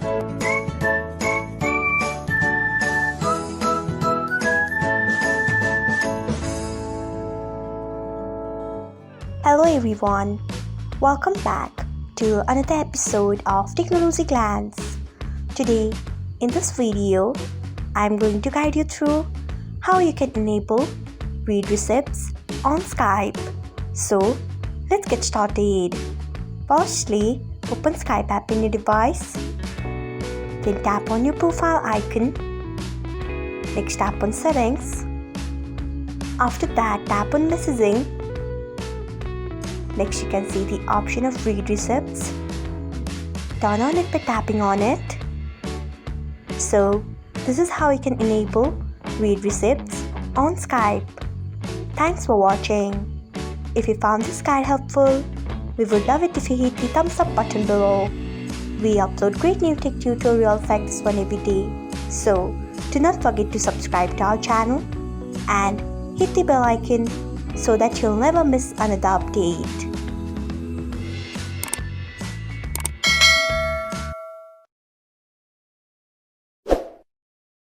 Hello everyone, welcome back to another episode of Technologyglance. Today, in this video, I'm going to guide you through how you can enable read receipts on Skype. So, let's get started. Firstly, open Skype app in your device. Then tap on your profile icon. Next, tap on settings. After that, tap on messaging. Next, you can see the option of read receipts. Turn on it by tapping on it. So, this is how you can enable read receipts on Skype. Thanks for watching. If you found this guide helpful, we would love it if you hit the thumbs up button below. We upload great new tech tutorials like this one every day. So, do not forget to subscribe to our channel and hit the bell icon so that you'll never miss another update.